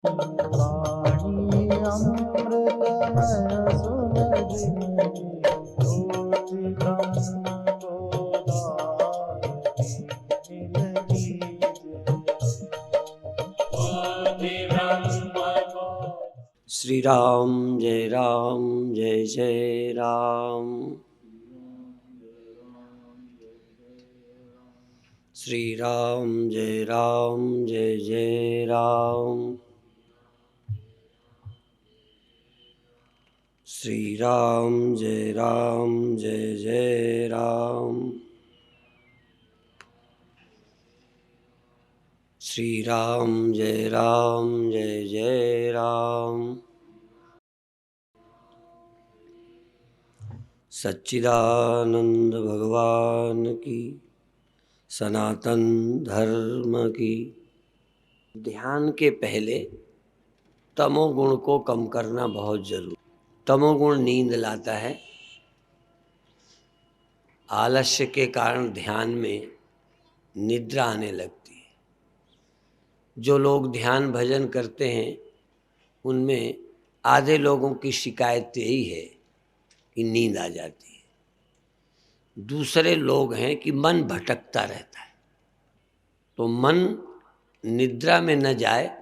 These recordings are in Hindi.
वाणी अमृतमय सुलभिनी ज्योति ब्रह्म बोधायिनी श्री राम जय जय राम। श्री राम जय जय राम। श्री राम जय जय राम। श्री राम जय जय राम। सच्चिदानंद भगवान की, सनातन धर्म की। ध्यान के पहले तमोगुण को कम करना बहुत जरूरी। तमोगुण नींद लाता है। आलस्य के कारण ध्यान में निद्रा आने लगती है। जो लोग ध्यान भजन करते हैं उनमें आधे लोगों की शिकायत यही है कि नींद आ जाती है। दूसरे लोग हैं कि मन भटकता रहता है। तो मन निद्रा में न जाए,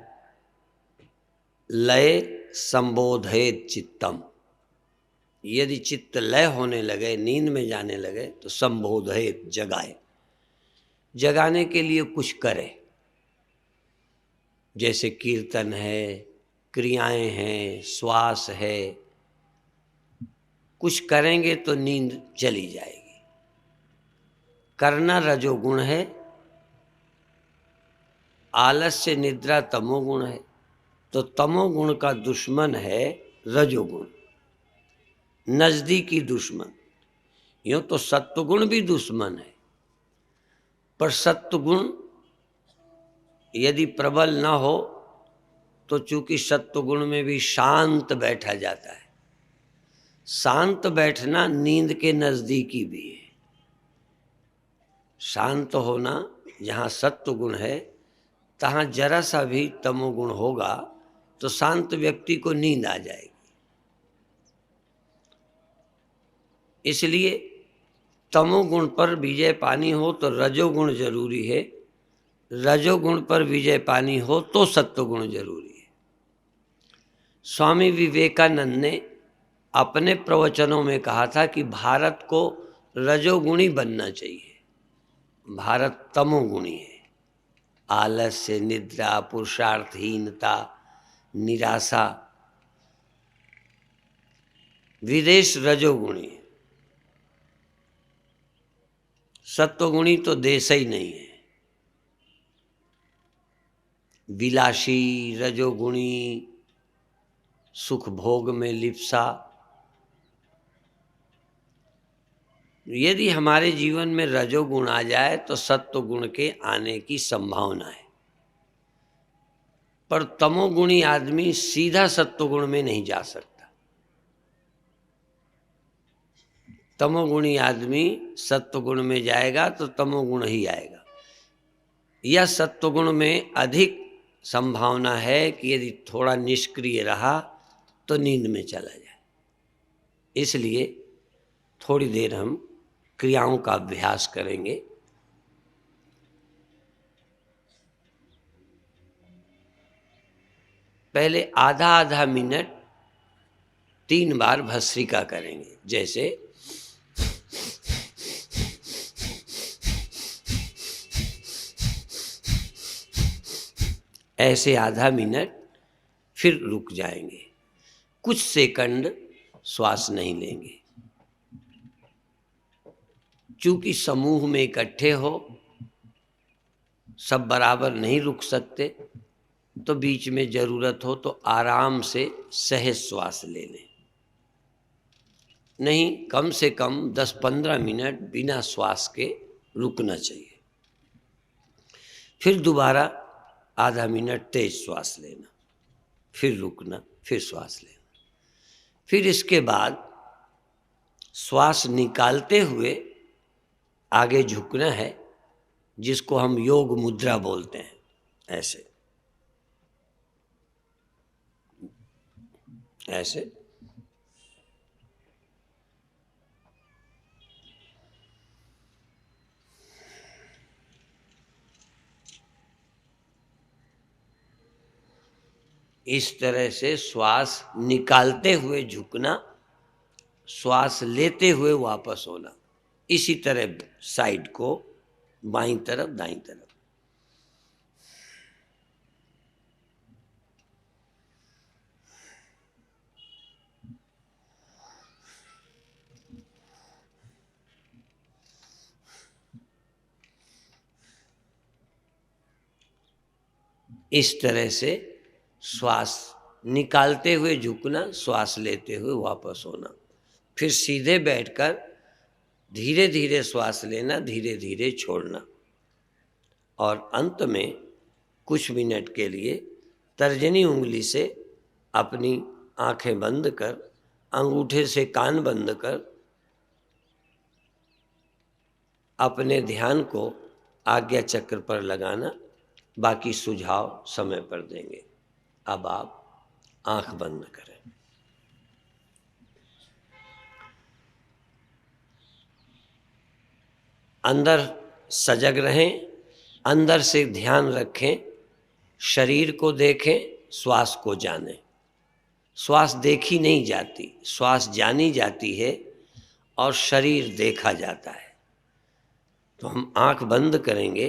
लय संबोधयेत चित्तम। यदि चित्त लय होने लगे, नींद में जाने लगे तो संबोधयेत, जगाए। जगाने के लिए कुछ करे, जैसे कीर्तन है, क्रियाएं हैं, श्वास है। कुछ करेंगे तो नींद चली जाएगी। करना रजोगुण है, आलस्य निद्रा तमोगुण है। तो तमोगुण का दुश्मन है रजोगुण, नजदीकी दुश्मन। यूं तो सत्वगुण भी दुश्मन है, पर सत्वगुण यदि प्रबल न हो तो चूंकि सत्वगुण में भी शांत बैठा जाता है। शांत बैठना नींद के नजदीकी भी है। शांत होना, जहाँ सत्वगुण है तहाँ जरा सा भी तमोगुण होगा तो शांत व्यक्ति को नींद आ जाएगी। इसलिए तमोगुण पर विजय पानी हो तो रजोगुण जरूरी है, रजोगुण पर विजय पानी हो तो सत्वगुण जरूरी है। स्वामी विवेकानंद ने अपने प्रवचनों में कहा था कि भारत को रजोगुणी बनना चाहिए। भारत तमोगुणी है। आलस्य, निद्रा, पुरुषार्थहीनता, निराशा। विदेश रजोगुणी है, सत्वगुणी तो देश ही नहीं है। विलासी, रजोगुणी, सुख भोग में लिप्सा। यदि हमारे जीवन में रजोगुण आ जाए तो सत्वगुण के आने की संभावना है। पर तमोगुणी आदमी सीधा सत्वगुण में नहीं जा सकता। तमोगुणी आदमी सत्वगुण में जाएगा तो तमोगुण ही आएगा। या सत्वगुण में अधिक संभावना है कि यदि थोड़ा निष्क्रिय रहा तो नींद में चला जाए। इसलिए थोड़ी देर हम क्रियाओं का अभ्यास करेंगे। पहले आधा आधा मिनट 3 बार भस्त्रिका करेंगे। जैसे ऐसे आधा मिनट, फिर रुक जाएंगे। कुछ सेकंड श्वास नहीं लेंगे। चूंकि समूह में इकट्ठे हो, सब बराबर नहीं रुक सकते, तो बीच में जरूरत हो तो आराम से सहज श्वास ले लें। नहीं, कम से कम 10-15 मिनट बिना श्वास के रुकना चाहिए। फिर दोबारा आधा मिनट तेज श्वास लेना, फिर रुकना, फिर श्वास लेना। फिर इसके बाद श्वास निकालते हुए आगे झुकना है, जिसको हम योग मुद्रा बोलते हैं। ऐसे ऐसे। इस तरह से श्वास निकालते हुए झुकना, श्वास लेते हुए वापस होना। इसी तरह साइड को, बाईं तरफ दाईं तरफ। इस तरह से श्वास निकालते हुए झुकना, श्वास लेते हुए वापस होना। फिर सीधे बैठकर धीरे धीरे श्वास लेना, धीरे धीरे छोड़ना। और अंत में कुछ मिनट के लिए तर्जनी उंगली से अपनी आंखें बंद कर, अंगूठे से कान बंद कर अपने ध्यान को आज्ञा चक्र पर लगाना। बाकी सुझाव समय पर देंगे। अब आप आंख बंद करें। अंदर सजग रहें, अंदर से ध्यान रखें, शरीर को देखें, श्वास को जानें। श्वास देखी नहीं जाती, श्वास जानी जाती है और शरीर देखा जाता है। तो हम आंख बंद करेंगे,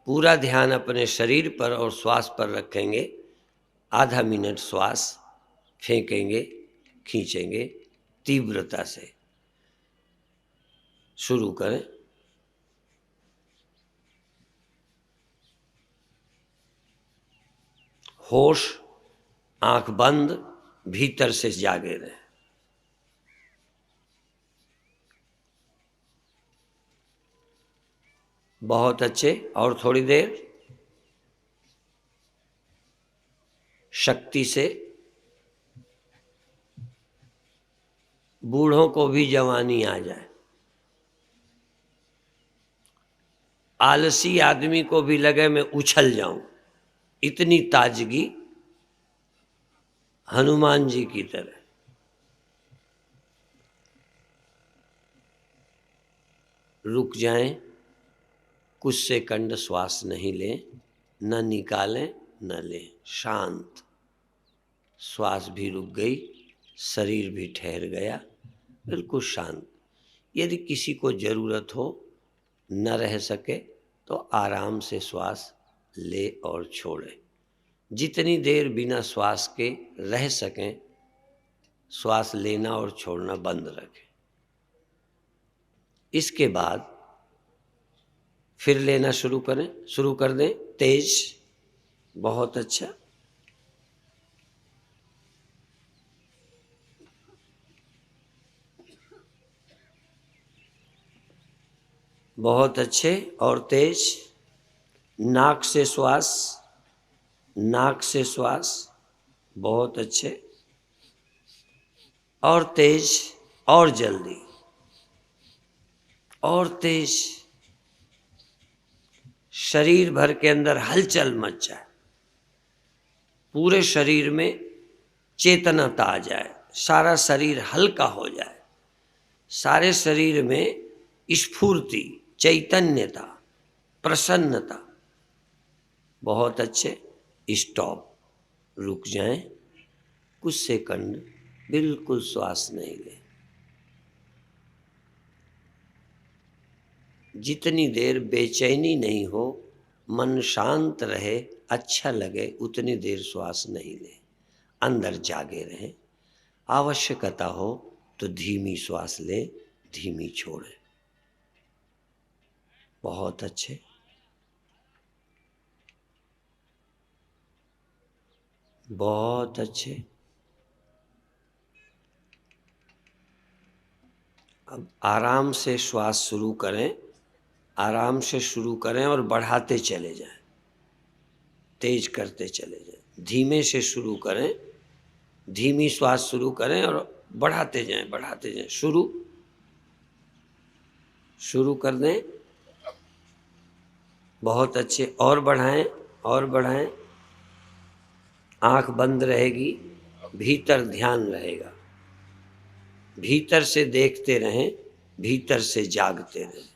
पूरा ध्यान अपने शरीर पर और श्वास पर रखेंगे। आधा मिनट श्वास फेंकेंगे, खींचेंगे तीव्रता से। शुरू करें। होश, आंख बंद, भीतर से जागे रहें। बहुत अच्छे। और थोड़ी देर शक्ति से। बूढ़ों को भी जवानी आ जाए, आलसी आदमी को भी लगे मैं उछल जाऊं, इतनी ताजगी हनुमान जी की तरह। रुक जाएं, कुछ सेकंड श्वास नहीं लें, न निकालें न लें। शांत। श्वास भी रुक गई, शरीर भी ठहर गया, बिल्कुल शांत। यदि किसी को जरूरत हो, न रह सके, तो आराम से श्वास ले और छोड़े। जितनी देर बिना श्वास के रह सकें, श्वास लेना और छोड़ना बंद रखें। इसके बाद फिर लेना शुरू कर दें तेज। बहुत अच्छा। बहुत अच्छे। और तेज। नाक से श्वास, नाक से श्वास। बहुत अच्छे। और तेज, और जल्दी, और तेज। शरीर भर के अंदर हलचल मच जाए, पूरे शरीर में चेतनता आ जाए, सारा शरीर हल्का हो जाए, सारे शरीर में स्फूर्ति, चैतन्यता, प्रसन्नता। बहुत अच्छे। स्टॉप। रुक जाएं, कुछ सेकंड बिल्कुल श्वास नहीं लें। जितनी देर बेचैनी नहीं हो, मन शांत रहे, अच्छा लगे, उतनी देर श्वास नहीं लें। अंदर जागे रहें। आवश्यकता हो तो धीमी श्वास लें, धीमी छोड़ें। बहुत अच्छे। बहुत अच्छे। अब आराम से श्वास शुरू करें, आराम से शुरू करें और बढ़ाते चले जाएं, तेज करते चले जाएं। धीमे से शुरू करें, धीमी श्वास शुरू करें और बढ़ाते जाएं, बढ़ाते जाएं। शुरू कर दें। बहुत अच्छे। और बढ़ाएं, और बढ़ाएं। आंख बंद रहेगी, भीतर ध्यान रहेगा। भीतर से देखते रहें, भीतर से जागते रहें।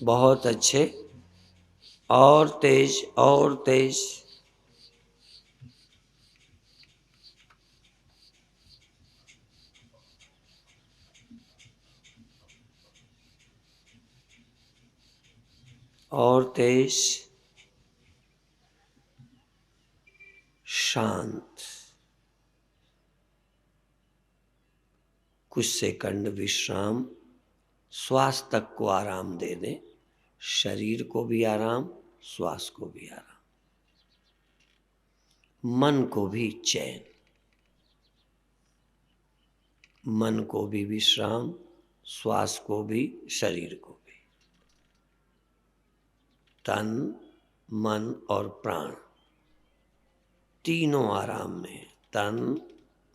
बहुत अच्छे, और तेज, और तेज। और तेज। शांत। कुछ सेकंड विश्राम। श्वास तक को आराम दे दें, शरीर को भी आराम, श्वास को भी आराम, मन को भी चैन। मन को भी विश्राम, श्वास को भी, शरीर को भी। तन, मन और प्राण तीनों आराम में। तन,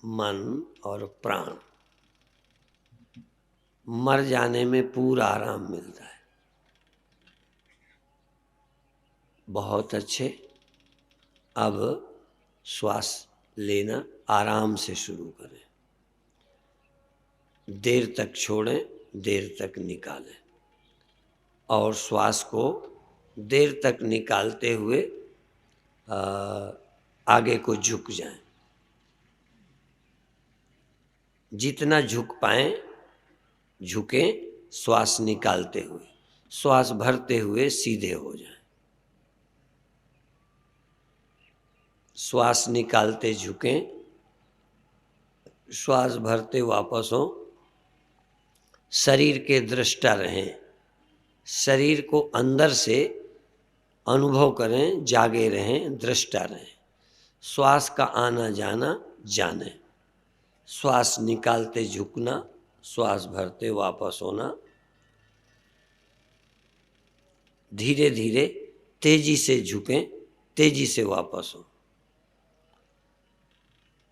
मन और प्राण। मर जाने में पूरा आराम मिलता है। बहुत अच्छे। अब श्वास लेना आराम से शुरू करें। देर तक छोड़ें, देर तक निकालें, और श्वास को देर तक निकालते हुए आगे को झुक जाएं। जितना झुक पाएं झुकें, श्वास निकालते हुए। श्वास भरते हुए सीधे हो जाएं। श्वास निकालते झुकें, श्वास भरते वापस हो। शरीर के दृष्टा रहें। शरीर को अंदर से अनुभव करें, जागे रहें, दृष्टा रहें। श्वास का आना जाना जाने। श्वास निकालते झुकना, श्वास भरते वापस होना। धीरे धीरे तेजी से झुकें, तेजी से वापस हो।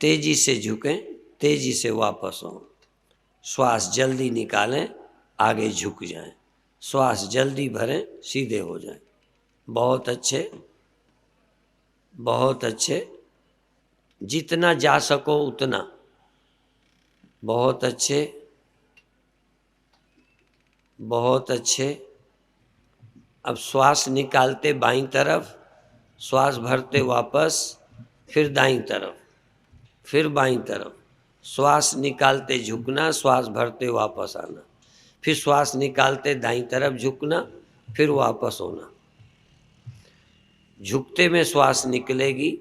तेजी से झुकें, तेजी से वापस हो। श्वास जल्दी निकालें, आगे झुक जाएं। श्वास जल्दी भरें, सीधे हो जाएं। बहुत अच्छे, बहुत अच्छे। जितना जा सको उतना। बहुत अच्छे, बहुत अच्छे। अब श्वास निकालते बाईं तरफ, श्वास भरते वापस, फिर दाईं तरफ, फिर बाईं तरफ। श्वास निकालते झुकना, श्वास भरते वापस आना, फिर श्वास निकालते दाईं तरफ झुकना, फिर वापस होना। झुकते में श्वास निकलेगी,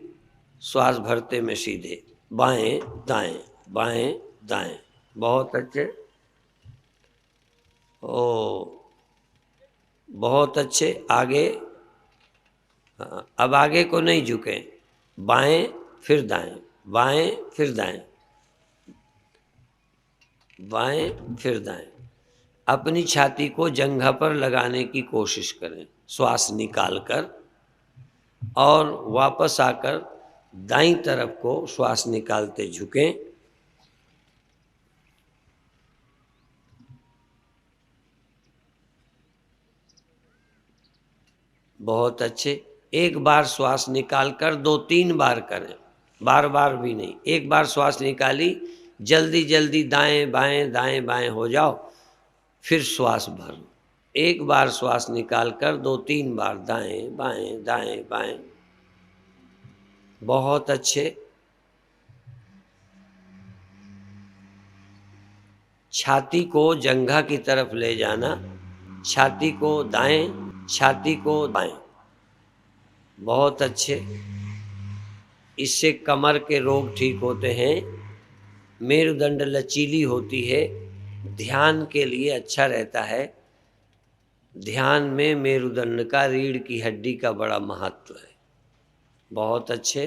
श्वास भरते में सीधे। बाएं दाएं, बाएं दाएं। बहुत अच्छे। ओ, बहुत अच्छे। आगे। अब आगे को नहीं झुकें। बाएं फिर दाएं, बाएं फिर दाएं, बाएं फिर दाएं। अपनी छाती को जंघा पर लगाने की कोशिश करें, श्वास निकालकर, और वापस आकर दाईं तरफ को श्वास निकालते झुकें। बहुत अच्छे। एक बार श्वास निकालकर 2-3 बार करें, बार बार भी नहीं। एक बार श्वास निकाली, जल्दी जल्दी दाएं बाएं दाएं बाएं हो जाओ, फिर श्वास भरो। एक बार श्वास निकालकर 2-3 बार दाएं बाएं दाएं बाएं। बहुत अच्छे। छाती को जंघा की तरफ ले जाना, छाती को दाएं, छाती को बाएं। बहुत अच्छे। इससे कमर के रोग ठीक होते हैं, मेरुदंड लचीली होती है, ध्यान के लिए अच्छा रहता है। ध्यान में मेरुदंड का, रीढ़ की हड्डी का बड़ा महत्व है। बहुत अच्छे।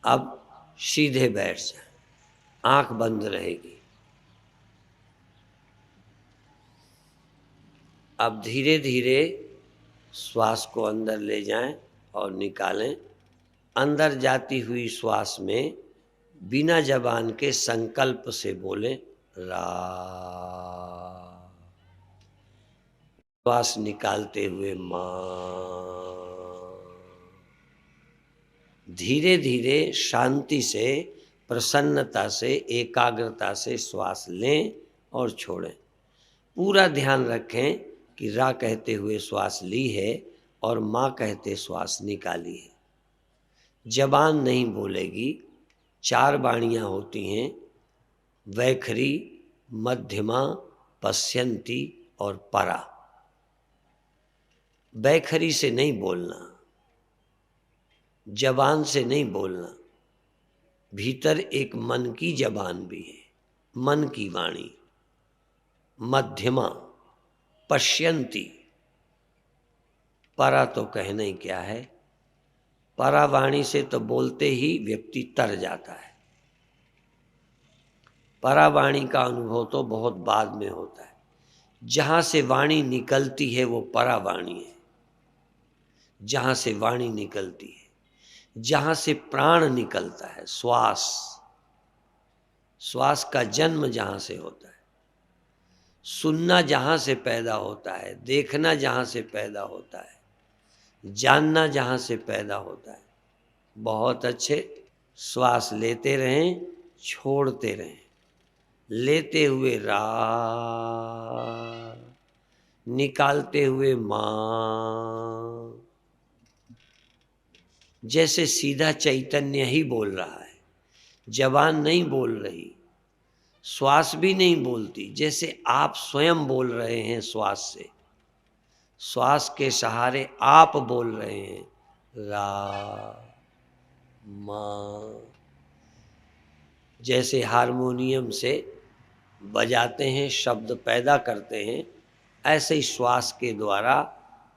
अब सीधे बैठ जाए, आंख बंद रहेगी। अब धीरे धीरे श्वास को अंदर ले जाएं और निकालें। अंदर जाती हुई श्वास में बिना जबान के संकल्प से बोलें रा। श्वास निकालते हुए मां। धीरे धीरे शांति से, प्रसन्नता से, एकाग्रता से श्वास लें और छोड़ें। पूरा ध्यान रखें कि रा कहते हुए श्वास ली है और माँ कहते श्वास निकाली है। जबान नहीं बोलेगी। 4 वाणियाँ होती हैं, वैखरी, मध्यमा, पश्यंती और परा। वैखरी से नहीं बोलना, जबान से नहीं बोलना। भीतर एक मन की जबान भी है, मन की वाणी। मध्यमा, पश्यंती, परा तो कहना ही क्या है। परा वाणी से तो बोलते ही व्यक्ति तर जाता है। परा वाणी का अनुभव तो बहुत बाद में होता है। जहाँ से वाणी निकलती है वो परा वाणी है। जहाँ से वाणी निकलती है, जहाँ से प्राण निकलता है, श्वास, श्वास का जन्म जहाँ से होता है, सुनना जहाँ से पैदा होता है, देखना जहाँ से पैदा होता है, जानना जहाँ से पैदा होता है। बहुत अच्छे। श्वास लेते रहें, छोड़ते रहें। लेते हुए रा, निकालते हुए माँ। जैसे सीधा चैतन्य ही बोल रहा है, जबान नहीं बोल रही, श्वास भी नहीं बोलती। जैसे आप स्वयं बोल रहे हैं श्वास से, श्वास के सहारे आप बोल रहे हैं, रा माँ। जैसे हारमोनियम से बजाते हैं, शब्द पैदा करते हैं, ऐसे ही श्वास के द्वारा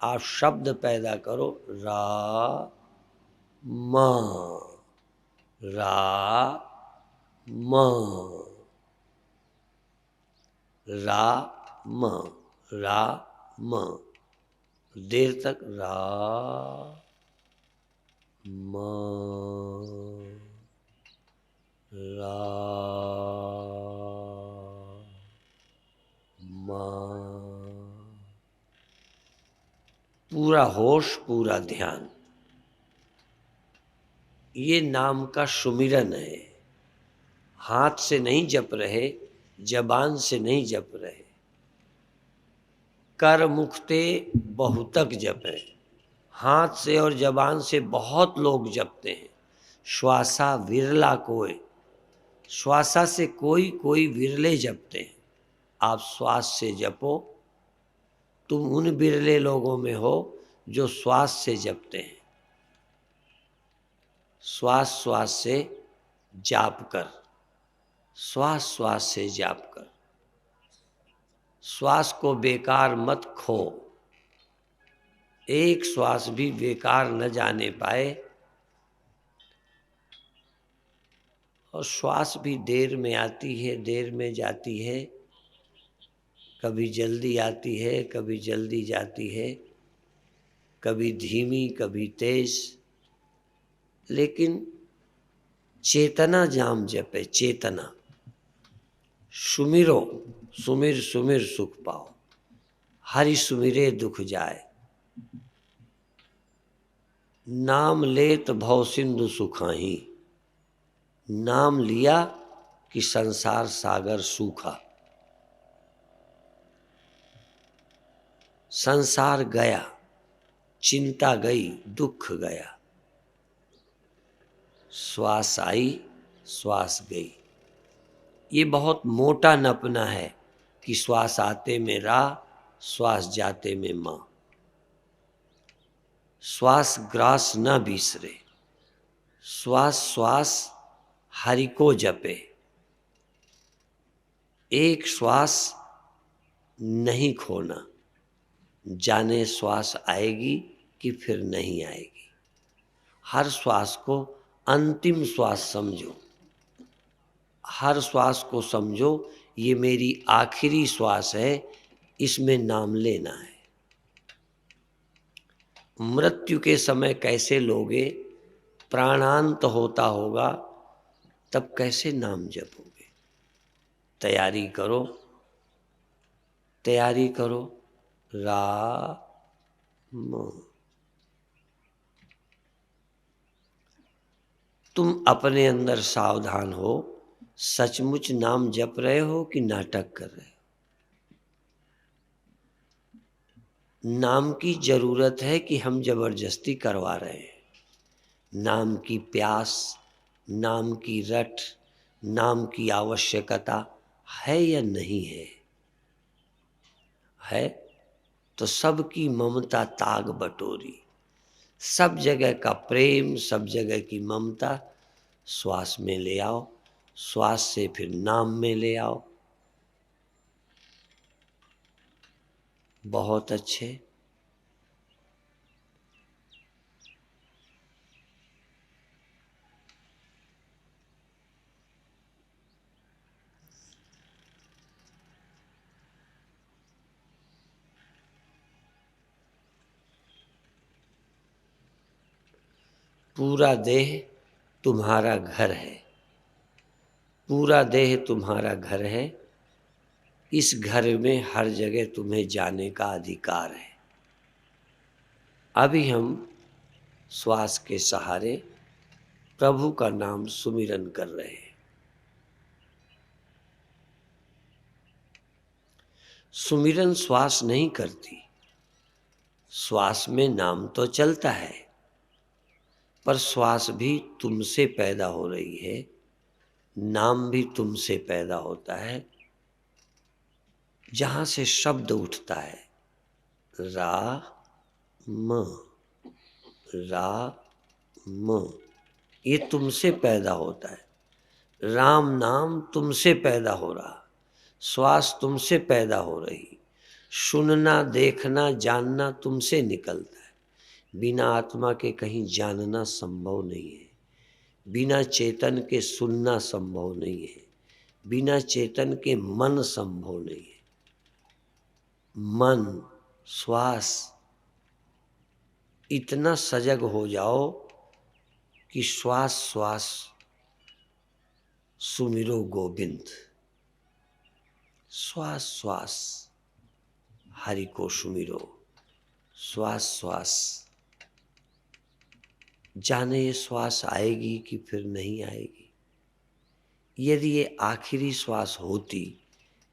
आप शब्द पैदा करो। रा माँ, रा माँ, रा माँ, रा माँ। देर तक रा माँ, रा माँ। पूरा होश, पूरा ध्यान। ये नाम का सुमिरन है। हाथ से नहीं जप रहे, जबान से नहीं जप रहे। कर मुखते बहुतक जपे। हाथ से और जबान से बहुत लोग जपते हैं, श्वासा विरला कोय। श्वासा से कोई कोई विरले जपते हैं। आप श्वास से जपो। तुम उन विरले लोगों में हो जो श्वास से जपते हैं। श्वास श्वास से जाप कर, श्वास श्वास से जाप कर। श्वास को बेकार मत खो। एक श्वास भी बेकार न जाने पाए। और श्वास भी देर में आती है, देर में जाती है। कभी जल्दी आती है, कभी जल्दी जाती है, कभी धीमी, कभी तेज। लेकिन चेतना जाम जपे, चेतना। सुमिरो, सुमिर सुमिर सुख पाओ। हरि सुमिरे दुख जाए। नाम लेत भव सिंधु सुखाही। नाम लिया कि संसार सागर सूखा। संसार गया, चिंता गई, दुख गया। श्वास आई, श्वास गई। ये बहुत मोटा नपना है कि श्वास आते में रा, श्वास जाते में माँ। श्वास ग्रास न बिसरे। श्वास श्वास हरि को जपे। एक श्वास नहीं खोना। जाने श्वास आएगी कि फिर नहीं आएगी। हर श्वास को अंतिम श्वास समझो। हर श्वास को समझो ये मेरी आखिरी श्वास है, इसमें नाम लेना है। मृत्यु के समय कैसे लोगे? प्राणांत होता होगा, तब कैसे नाम जपोगे? तैयारी करो, तैयारी करो। रा म। तुम अपने अंदर सावधान हो, सचमुच नाम जप रहे हो कि नाटक कर रहे हो। नाम की जरूरत है कि हम जबरदस्ती करवा रहे हैं। नाम की प्यास, नाम की रट, नाम की आवश्यकता है या नहीं है? है तो सबकी ममता ताग बटोरी, सब जगह का प्रेम, सब जगह की ममता श्वास में ले आओ, श्वास से फिर नाम में ले आओ। बहुत अच्छे। पूरा देह तुम्हारा घर है, पूरा देह तुम्हारा घर है। इस घर में हर जगह तुम्हें जाने का अधिकार है। अभी हम श्वास के सहारे प्रभु का नाम सुमिरन कर रहे हैं। सुमिरन श्वास नहीं करती, श्वास में नाम तो चलता है, पर श्वास भी तुमसे पैदा हो रही है, नाम भी तुमसे पैदा होता है। जहां से शब्द उठता है रा म, रा म, ये तुमसे पैदा होता है। राम नाम तुमसे पैदा हो रहा, श्वास तुमसे पैदा हो रही, सुनना, देखना, जानना तुमसे निकलता है। बिना आत्मा के कहीं जानना संभव नहीं है, बिना चेतन के सुनना संभव नहीं है, बिना चेतन के मन संभव नहीं है। मन, श्वास, इतना सजग हो जाओ कि श्वास श्वास सुमिरो गोविंद, श्वास श्वास हरि को सुमिरो, श्वास श्वास। जाने ये श्वास आएगी कि फिर नहीं आएगी। यदि ये आखिरी श्वास होती,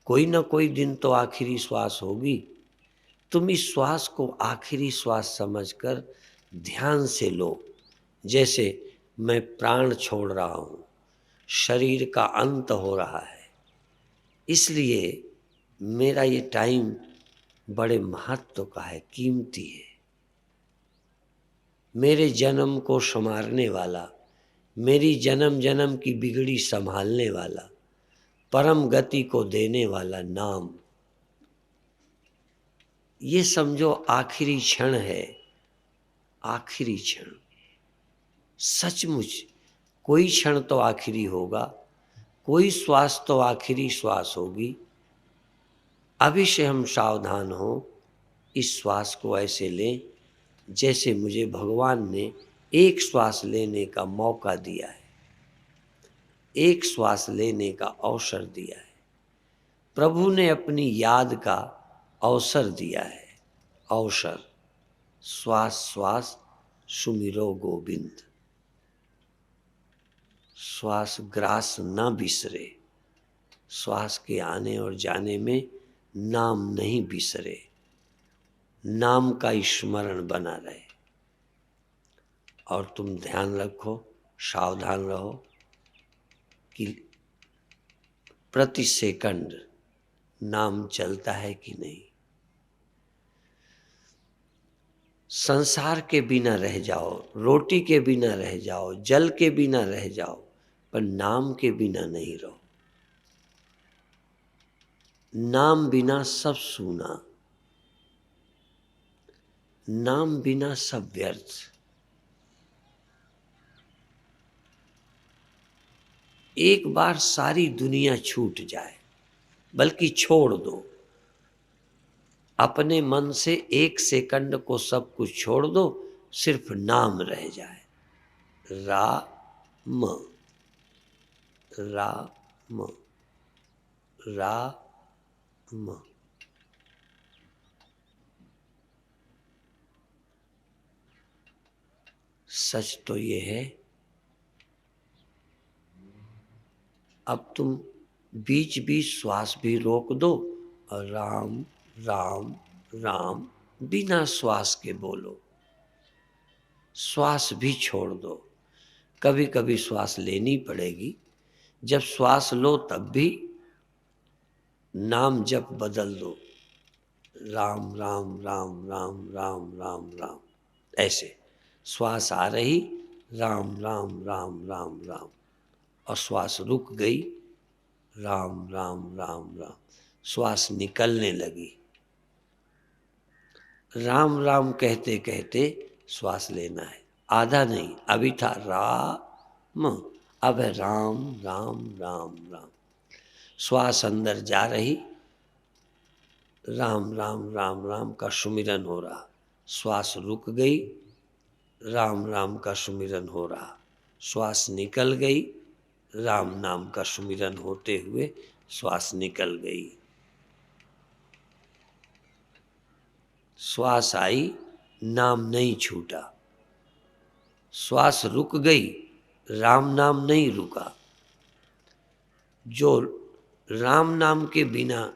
कोई ना कोई दिन तो आखिरी श्वास होगी, तुम इस श्वास को आखिरी श्वास समझकर ध्यान से लो। जैसे मैं प्राण छोड़ रहा हूँ, शरीर का अंत हो रहा है, इसलिए मेरा ये टाइम बड़े महत्व का है, कीमती है। मेरे जन्म को संवारने वाला, मेरी जन्म जन्म की बिगड़ी संभालने वाला, परम गति को देने वाला नाम, ये समझो आखिरी क्षण है। आखिरी क्षण, सचमुच कोई क्षण तो आखिरी होगा, कोई श्वास तो आखिरी श्वास होगी। अभी से हम सावधान हो, इस श्वास को ऐसे लें जैसे मुझे भगवान ने एक श्वास लेने का मौका दिया है, एक श्वास लेने का अवसर दिया है। प्रभु ने अपनी याद का अवसर दिया है। अवसर, श्वास श्वास सुमिरो गोविंद। श्वास ग्रास न बिसरे, श्वास के आने और जाने में नाम नहीं बिसरे, नाम का स्मरण बना रहे। और तुम ध्यान रखो, सावधान रहो कि प्रति सेकंड नाम चलता है कि नहीं। संसार के बिना रह जाओ, रोटी के बिना रह जाओ, जल के बिना रह जाओ, पर नाम के बिना नहीं रहो। नाम बिना सब सूना, नाम बिना सब व्यर्थ। एक बार सारी दुनिया छूट जाए, बल्कि छोड़ दो, अपने मन से एक सेकंड को सब कुछ छोड़ दो, सिर्फ नाम रह जाए। राम, राम, राम। सच तो ये है अब तुम बीच बीच श्वास भी रोक दो और राम राम राम बिना श्वास के बोलो। श्वास भी छोड़ दो। कभी कभी श्वास लेनी पड़ेगी, जब श्वास लो तब भी नाम जप बदल दो। राम राम राम राम राम राम राम, ऐसे श्वास आ रही राम राम राम राम राम, और श्वास रुक गई राम राम राम राम, श्वास निकलने लगी। राम राम कहते कहते श्वास लेना है, आधा नहीं। अभी था राम, अब है राम राम राम राम। श्वास अंदर जा रही, राम राम राम राम का सुमिरन हो रहा। श्वास रुक गई, राम राम का सुमिरन हो रहा। श्वास निकल गई, राम नाम का सुमिरन होते हुए श्वास निकल गई। श्वास आई, नाम नहीं छूटा। श्वास रुक गई, राम नाम नहीं रुका। जो राम नाम के बिना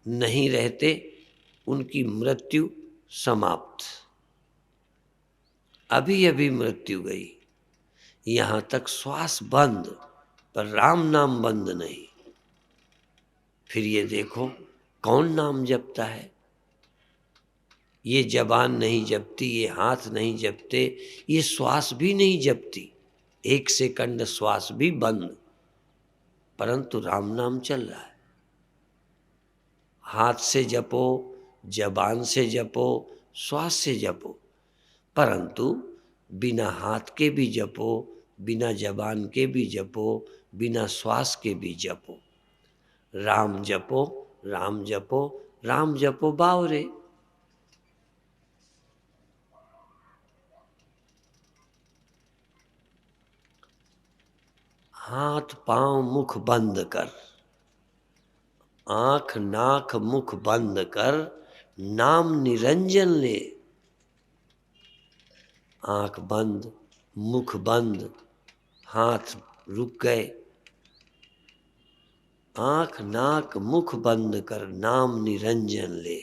नहीं रहते, उनकी मृत्यु समाप्त। अभी अभी मृत्यु गई, यहां तक श्वास बंद, पर राम नाम बंद नहीं। फिर ये देखो कौन नाम जपता है। ये जबान नहीं जपती, ये हाथ नहीं जपते, ये श्वास भी नहीं जपती। 1 सेकंड श्वास भी बंद, परंतु राम नाम चल रहा है। हाथ से जपो, जबान से जपो, श्वास से जपो, परंतु बिना हाथ के भी जपो, बिना जबान के भी जपो, बिना श्वास के भी जपो। राम जपो, राम जपो, राम जपो बावरे। हाथ पांव मुख बंद कर, आंख नाक मुख बंद कर, नाम निरंजन ले। आंख बंद, मुख बंद, हाथ रुक गए। आंख नाक मुख बंद कर, नाम निरंजन ले।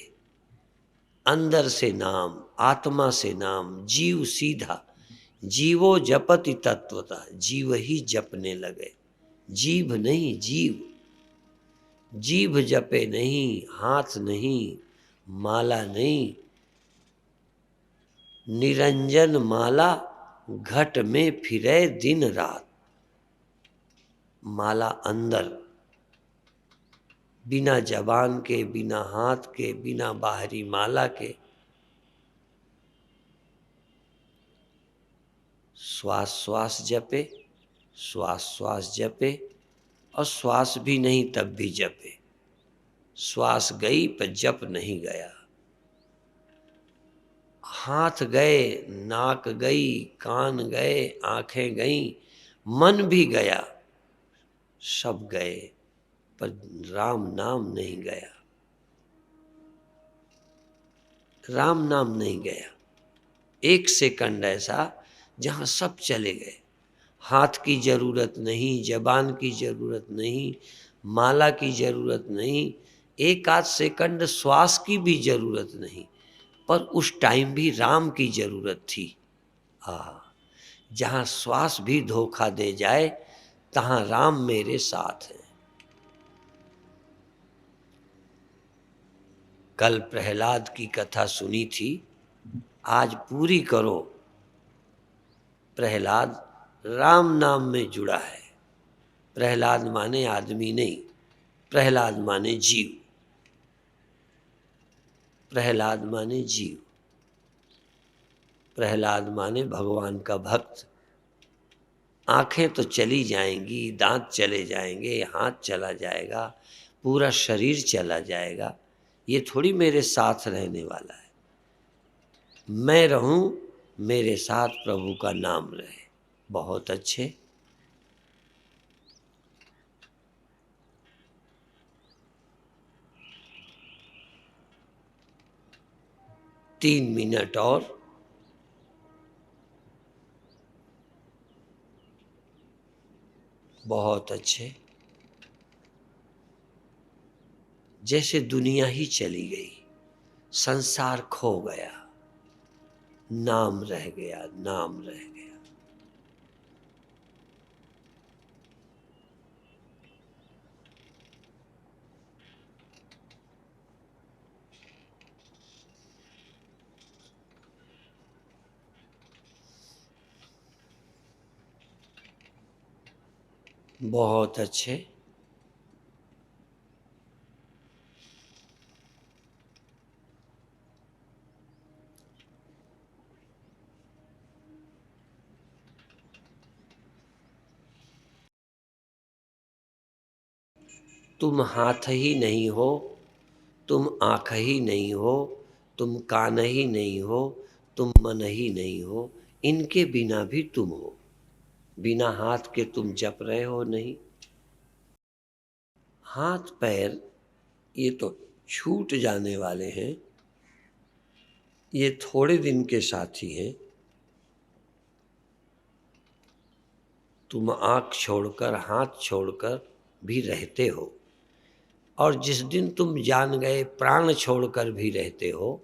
अंदर से नाम, आत्मा से नाम, जीव सीधा। जीवो जपति तत्वता, जीव ही जपने लगे, जीभ नहीं जीव। जीभ जपे नहीं, हाथ नहीं, माला नहीं। निरंजन माला घट में फिरे दिन रात। माला अंदर, बिना जबान के, बिना हाथ के, बिना बाहरी माला के। श्वास श्वास जपे, श्वास श्वास जपे, और श्वास भी नहीं तब भी जपे। श्वास गई पर जप नहीं गया। हाथ गए, नाक गई, कान गए, आंखें गईं, मन भी गया, सब गए, पर राम नाम नहीं गया। राम नाम नहीं गया। 1 सेकंड ऐसा जहां सब चले गए। हाथ की जरूरत नहीं, जबान की जरूरत नहीं, माला की जरूरत नहीं, 1 आध सेकंड श्वास की भी जरूरत नहीं, पर उस टाइम भी राम की जरूरत थी। जहां श्वास भी धोखा दे जाए, तहां राम मेरे साथ है। कल प्रहलाद की कथा सुनी थी, आज पूरी करो। प्रहलाद राम नाम में जुड़ा है। प्रहलाद माने आदमी नहीं, प्रहलाद माने जीव। प्रहलाद माने जीव। प्रहलाद माने भगवान का भक्त। आंखें तो चली जाएंगी, दांत चले जाएंगे, हाथ चला जाएगा, पूरा शरीर चला जाएगा, ये थोड़ी मेरे साथ रहने वाला है। मैं रहूं, मेरे साथ प्रभु का नाम रहे। बहुत अच्छे। तीन मिनट और। बहुत अच्छे। जैसे दुनिया ही चली गई, संसार खो गया, नाम रह गया, नाम रह गया। बहुत अच्छे। तुम हाथ ही नहीं हो, तुम आँख ही नहीं हो, तुम कान ही नहीं हो, तुम मन ही नहीं हो, इनके बिना भी तुम हो। बिना हाथ के तुम जप रहे हो नहीं। हाथ पैर ये तो छूट जाने वाले हैं, ये थोड़े दिन के साथी हैं। तुम आँख छोड़कर, हाथ छोड़कर भी रहते हो, और जिस दिन तुम जान गए प्राण छोड़कर भी रहते हो,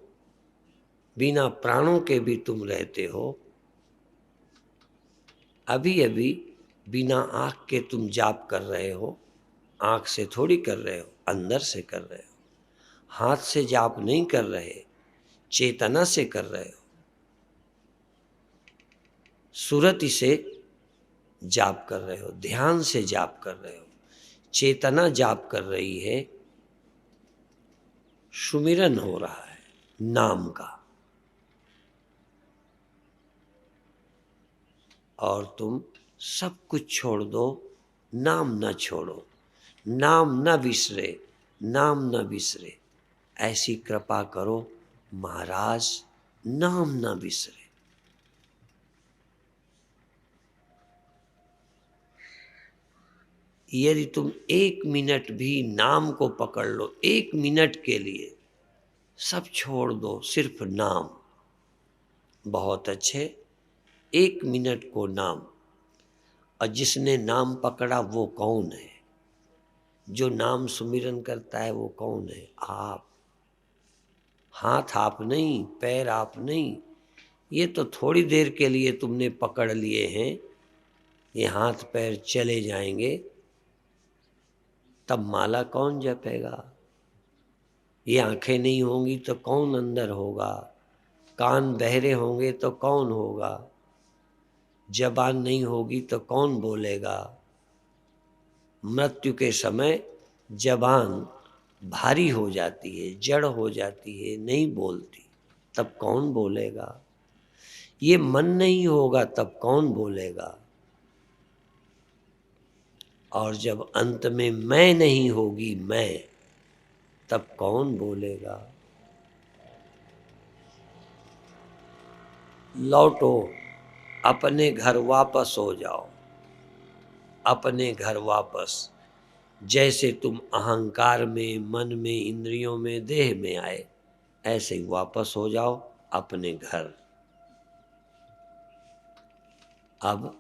बिना प्राणों के भी तुम रहते हो। अभी अभी बिना आँख के तुम जाप कर रहे हो, आँख से थोड़ी कर रहे हो, अंदर से कर रहे हो। हाथ से जाप नहीं कर रहे, चेतना से कर रहे हो, सुरति से जाप कर रहे हो, ध्यान से जाप कर रहे हो। चेतना जाप कर रही है, सुमिरन हो रहा है नाम का। और तुम सब कुछ छोड़ दो, नाम न छोड़ो, नाम न बिसरे, नाम न बिसरे। ऐसी कृपा करो महाराज, नाम न बिसरे। यदि तुम 1 मिनट भी नाम को पकड़ लो, 1 मिनट के लिए सब छोड़ दो, सिर्फ नाम। बहुत अच्छे, 1 मिनट को नाम। और जिसने नाम पकड़ा वो कौन है? जो नाम सुमिरन करता है वो कौन है? आप। हाथ आप नहीं, पैर आप नहीं, ये तो थोड़ी देर के लिए तुमने पकड़ लिए हैं। ये हाथ पैर चले जाएंगे, तब माला कौन जपेगा? ये आंखें नहीं होंगी तो कौन अंदर होगा? कान बहरे होंगे तो कौन होगा? जबान नहीं होगी तो कौन बोलेगा? मृत्यु के समय जबान भारी हो जाती है, जड़ हो जाती है, नहीं बोलती, तब कौन बोलेगा? ये मन नहीं होगा तब कौन बोलेगा? और जब अंत में मैं नहीं होगी, मैं, तब कौन बोलेगा? लौटो, अपने घर वापस हो जाओ, अपने घर वापस। जैसे तुम अहंकार में, मन में, इंद्रियों में, देह में आए, ऐसे ही वापस हो जाओ अपने घर। अब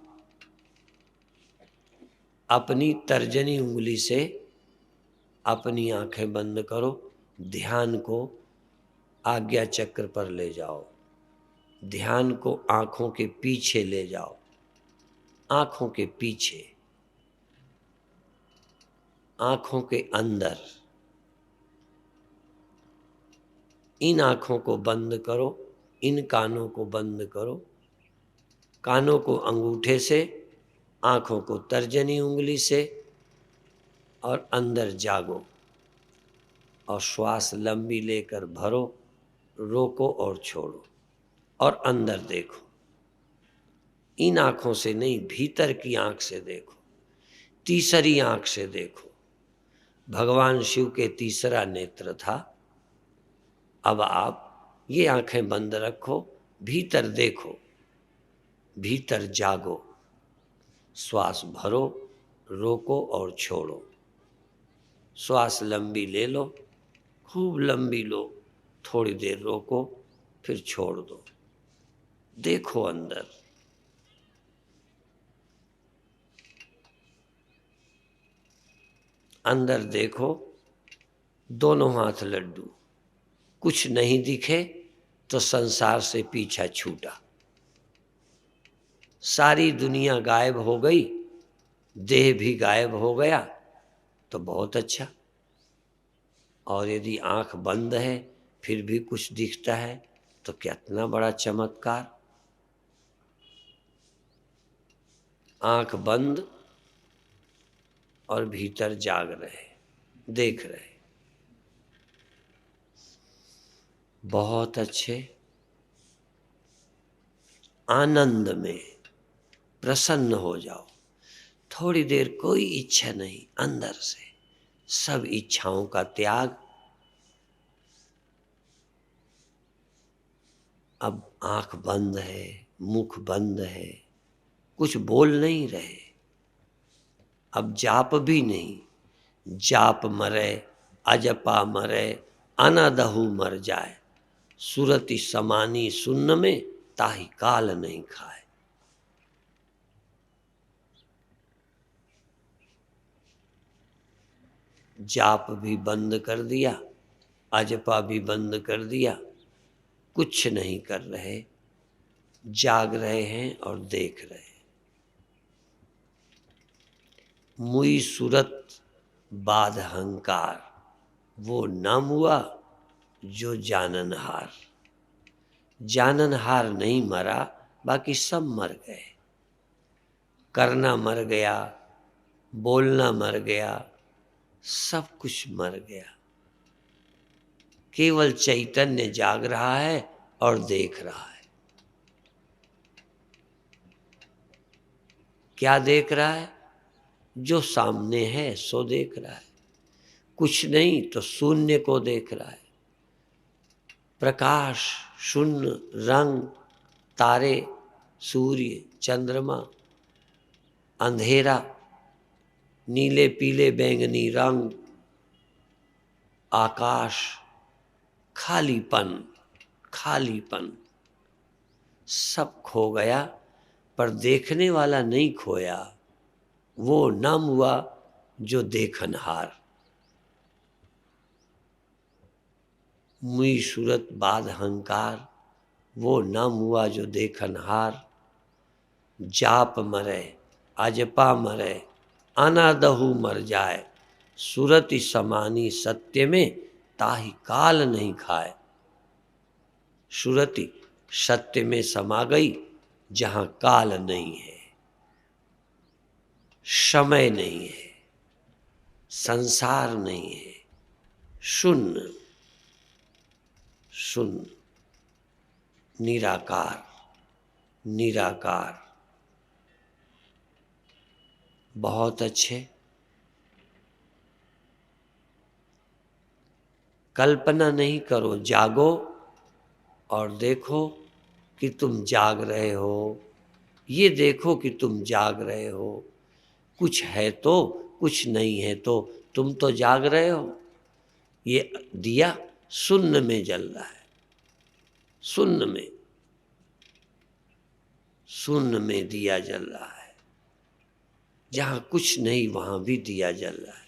अपनी तर्जनी उंगली से अपनी आंखें बंद करो, ध्यान को आज्ञा चक्र पर ले जाओ, ध्यान को आंखों के पीछे ले जाओ, आंखों के पीछे, आंखों के अंदर। इन आंखों को बंद करो, इन कानों को बंद करो, कानों को अंगूठे से, आंखों को तर्जनी उंगली से, और अंदर जागो और श्वास लंबी लेकर भरो, रोको और छोड़ो, और अंदर देखो। इन आंखों से नहीं, भीतर की आंख से देखो, तीसरी आंख से देखो। भगवान शिव के तीसरा नेत्र था। अब आप ये आंखें बंद रखो, भीतर देखो, भीतर जागो, श्वास भरो, रोको और छोड़ो। श्वास लंबी ले लो, खूब लंबी लो, थोड़ी देर रोको, फिर छोड़ दो। देखो अंदर। अंदर देखो, दोनों हाथ लड्डू, कुछ नहीं दिखे तो संसार से पीछा छूटा। सारी दुनिया गायब हो गई, देह भी गायब हो गया तो बहुत अच्छा। और यदि आंख बंद है फिर भी कुछ दिखता है तो कितना बड़ा चमत्कार। आंख बंद और भीतर जाग रहे, देख रहे, बहुत अच्छे। आनंद में प्रसन्न हो जाओ। थोड़ी देर कोई इच्छा नहीं, अंदर से सब इच्छाओं का त्याग। अब आंख बंद है, मुख बंद है, कुछ बोल नहीं रहे। अब जाप भी नहीं, जाप मरे अजपा मरे अनादहु मर जाए, सुरति समानी सुन्न में ताहि काल नहीं खाए। जाप भी बंद कर दिया, अजपा भी बंद कर दिया, कुछ नहीं कर रहे, जाग रहे हैं और देख रहे हैं। मुई सूरत बाध हंकार, वो नाम हुआ जो जाननहार। जाननहार नहीं मरा, बाकी सब मर गए। करना मर गया, बोलना मर गया, सब कुछ मर गया। केवल चैतन्य जाग रहा है और देख रहा है। क्या देख रहा है? जो सामने है सो देख रहा है। कुछ नहीं तो शून्य को देख रहा है। प्रकाश, शून्य, रंग, तारे, सूर्य, चंद्रमा, अंधेरा, नीले पीले बैंगनी रंग, आकाश, खालीपन, खालीपन, सब खो गया। पर देखने वाला नहीं खोया, वो नाम हुआ जो देखनहार। मुई सूरत बाध हंकार, वो नाम हुआ जो देखनहार। जाप मरे अजपा मरे अनादहु मर जाए, सुरति समानी सत्य में ताहि काल नहीं खाए। सुरति सत्य में समा गई जहां काल नहीं है, समय नहीं है, संसार नहीं है, शून्य, शून्य, निराकार, निराकार। बहुत अच्छे। कल्पना नहीं करो, जागो और देखो कि तुम जाग रहे हो। ये देखो कि तुम जाग रहे हो। कुछ है तो, कुछ नहीं है तो तुम तो जाग रहे हो। ये दिया शून्य में जल रहा है, शून्य में, शून्य में दिया जल रहा है। जहां कुछ नहीं वहां भी दिया जल रहा है।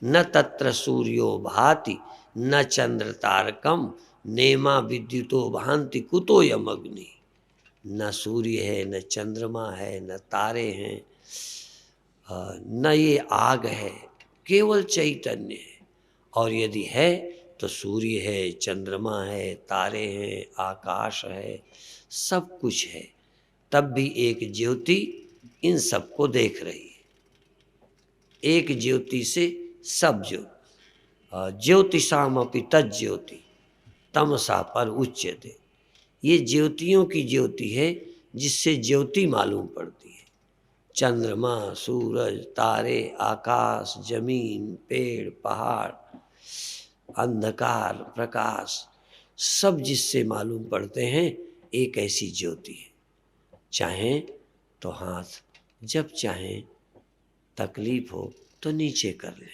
न तत्र सूर्यो भाति न चंद्र तारकम, नेमा विद्युतो भांति कुतो यम अग्नि। न सूर्य है, न चंद्रमा है, न तारे हैं, न ये आग है, केवल चैतन्य है। और यदि है तो सूर्य है, चंद्रमा है, तारे हैं, आकाश है, सब कुछ है। तब भी एक ज्योति इन सबको देख रही है। एक ज्योति से सब ज्योति, ज्योतिषाम अपि तज्ज्योति तमसा पर उच्यते। ये ज्योतियों की ज्योति है जिससे ज्योति मालूम पड़ती है। चंद्रमा, सूरज, तारे, आकाश, जमीन, पेड़, पहाड़, अंधकार, प्रकाश, सब जिससे मालूम पड़ते हैं, एक ऐसी ज्योति है। चाहें तो हाथ, जब चाहें तकलीफ हो तो नीचे कर लें,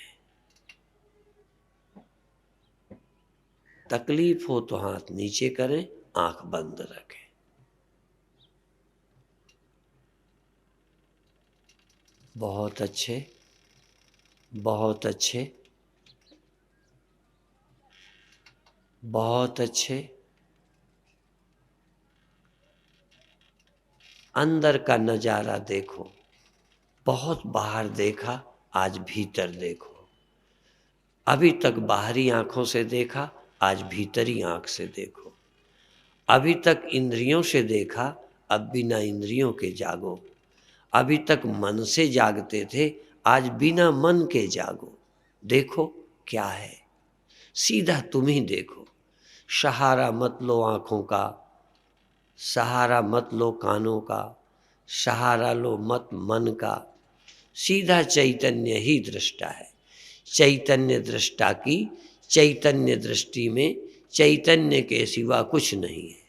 तकलीफ हो तो हाथ नीचे करें, आंख बंद रखें। बहुत अच्छे, बहुत अच्छे। बहुत अच्छे। अंदर का नजारा देखो। बहुत बाहर देखा, आज भीतर देखो। अभी तक बाहरी आंखों से देखा, आज भीतरी आंख से देखो। अभी तक इंद्रियों से देखा, अब बिना इंद्रियों के जागो। अभी तक मन से जागते थे, आज बिना मन के जागो। देखो क्या है, सीधा तुम ही देखो। सहारा मत लो आंखों का, सहारा मत लो कानों का, सहारा लो मत मन का। सीधा चैतन्य ही दृष्टा है। चैतन्य दृष्टा की चैतन्य दृष्टि में चैतन्य के सिवा कुछ नहीं है।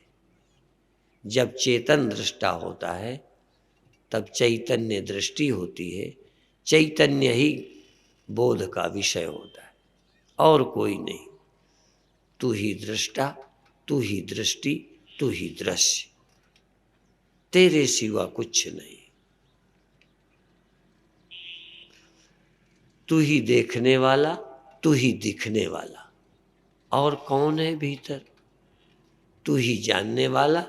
जब चेतन दृष्टा होता है तब चैतन्य दृष्टि होती है। चैतन्य ही बोध का विषय होता है और कोई नहीं। तू ही दृष्टा, तू ही दृष्टि, तू ही दृश्य, तेरे सिवा कुछ नहीं। तू ही देखने वाला, तू ही दिखने वाला, और कौन है भीतर? तू ही जानने वाला,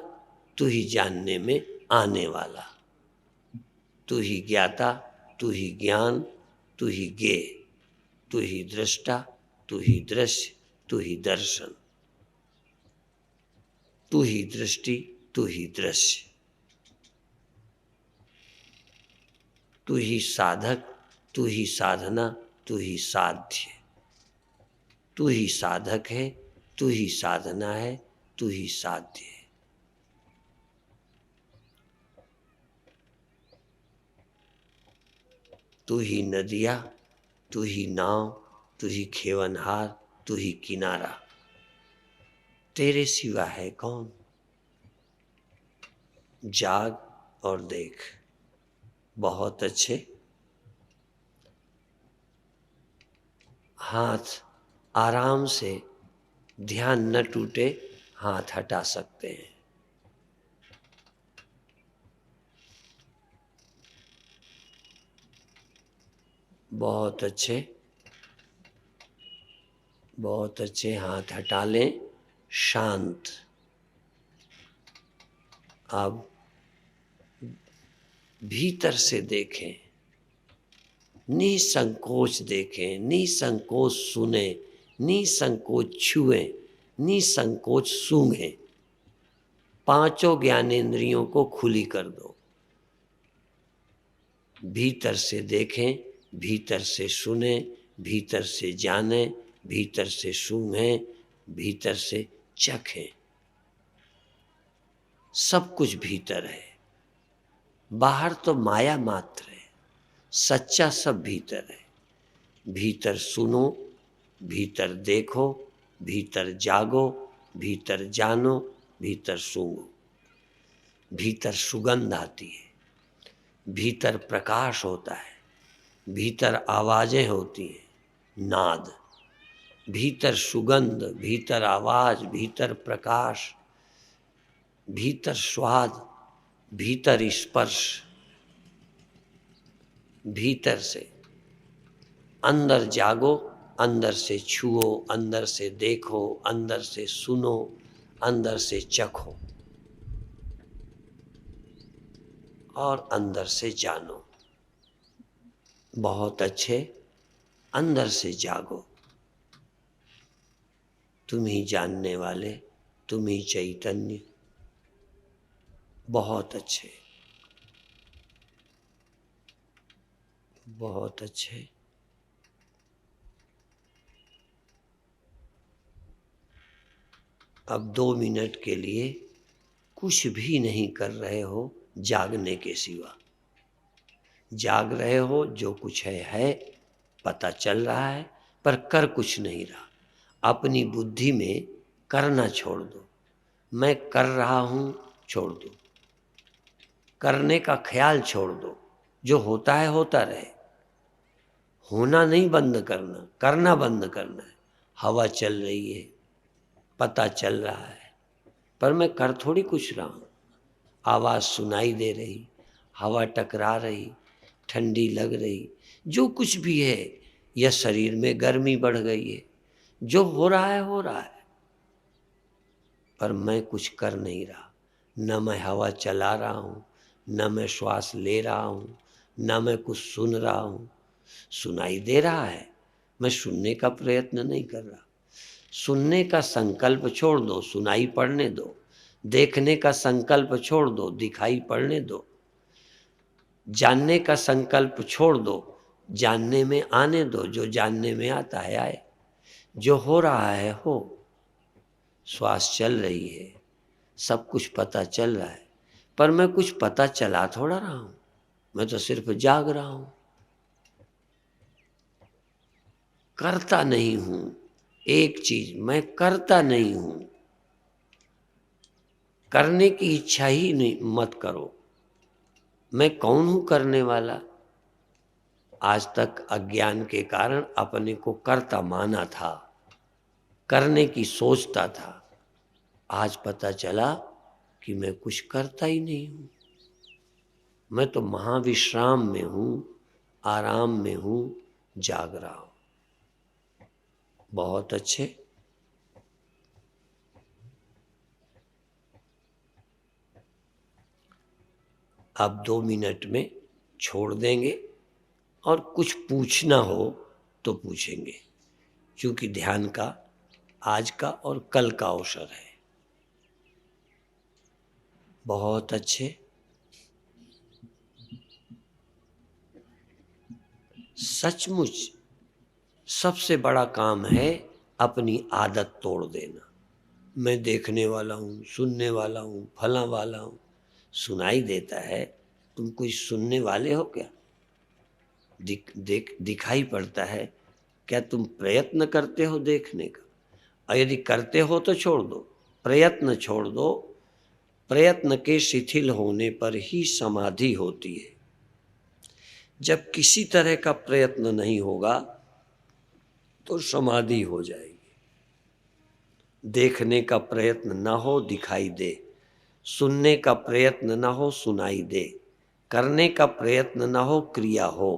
तू ही जानने में आने वाला। तू ही ज्ञाता, तू ही ज्ञान, तू ही ज्ञेय, तू ही दृष्टा, तू ही दृश्य, तू ही दर्शन, तू ही दृष्टि, तू ही दृश्य, तू ही साधक, तू ही साधना, तू ही साध्य। तू ही साधक है, तू ही साधना है, तू ही साध्य है। तू ही नदिया, तू ही नाव, तू ही खेवनहार, तू ही किनारा, तेरे सिवा है कौन? जाग और देख। बहुत अच्छे। हाथ आराम से, ध्यान न टूटे, हाथ हटा सकते हैं। बहुत अच्छे, बहुत अच्छे। हाथ हटा लें। शांत। अब भीतर से देखें, निसंकोच देखें, निसंकोच सुने, निसंकोच छुएं, निसंकोच सूंघें। पांचों ज्ञानेंद्रियों को खुली कर दो। भीतर से देखें, भीतर से सुने, भीतर से जाने, भीतर से सूंघें, भीतर से चखें। सब कुछ भीतर है, बाहर तो माया मात्र है, सच्चा सब भीतर है। भीतर सुनो, भीतर देखो, भीतर जागो, भीतर जानो, भीतर सूंघो। भीतर सुगंध आती है, भीतर प्रकाश होता है, भीतर आवाजें होती हैं, नाद। भीतर सुगंध, भीतर आवाज, भीतर प्रकाश, भीतर स्वाद, भीतर स्पर्श। भीतर से अंदर जागो, अंदर से छुओ, अंदर से देखो, अंदर से सुनो, अंदर से चखो और अंदर से जानो। बहुत अच्छे। अंदर से जागो। तुम ही जानने वाले, तुम ही चैतन्य। बहुत अच्छे, बहुत अच्छे। अब 2 मिनट के लिए कुछ भी नहीं कर रहे हो जागने के सिवा। जाग रहे हो, जो कुछ है पता चल रहा है, पर कर कुछ नहीं रहा। अपनी बुद्धि में करना छोड़ दो। मैं कर रहा हूं छोड़ दो। करने का ख्याल छोड़ दो। जो होता है होता रहे। होना नहीं बंद करना, करना बंद करना है। हवा चल रही है, पता चल रहा है, पर मैं कर थोड़ी कुछ रहा हूं। आवाज सुनाई दे रही, हवा टकरा रही, ठंडी लग रही, जो कुछ भी है, या शरीर में गर्मी बढ़ गई है, जो हो रहा है हो रहा है। पर मैं कुछ कर नहीं रहा। न मैं हवा चला रहा हूँ, न मैं श्वास ले रहा हूँ, न मैं कुछ सुन रहा हूँ। सुनाई दे रहा है, मैं सुनने का प्रयत्न नहीं कर रहा। सुनने का संकल्प छोड़ दो, सुनाई पड़ने दो। देखने का संकल्प छोड़ दो, दिखाई पड़ने दो। जानने का संकल्प छोड़ दो, जानने में आने दो। जो जानने में आता है आए, जो हो रहा है हो। श्वास चल रही है, सब कुछ पता चल रहा है, पर मैं कुछ पता चला थोड़ा रहा हूं, मैं तो सिर्फ जाग रहा हूं, करता नहीं हूं। एक चीज मैं करता नहीं हूं। करने की इच्छा ही नहीं मत करो। मैं कौन हूं करने वाला? आज तक अज्ञान के कारण अपने को कर्ता माना था, करने की सोचता था। आज पता चला कि मैं कुछ करता ही नहीं हूं। मैं तो महाविश्राम में हूं, आराम में हूं, जाग रहा हूं। बहुत अच्छे। अब 2 मिनट में छोड़ देंगे और कुछ पूछना हो तो पूछेंगे, क्योंकि ध्यान का आज का और कल का अवसर है। बहुत अच्छे। सचमुच सबसे बड़ा काम है अपनी आदत तोड़ देना। मैं देखने वाला हूँ, सुनने वाला हूँ, फला वाला हूँ। सुनाई देता है, तुम कोई सुनने वाले हो क्या? दिखाई पड़ता है, क्या तुम प्रयत्न करते हो देखने का? और यदि करते हो तो छोड़ दो, प्रयत्न छोड़ दो। प्रयत्न के शिथिल होने पर ही समाधि होती है। जब किसी तरह का प्रयत्न नहीं होगा तो समाधि हो जाएगी। देखने का प्रयत्न न हो, दिखाई दे। सुनने का प्रयत्न न हो, सुनाई दे। करने का प्रयत्न न हो, क्रिया हो।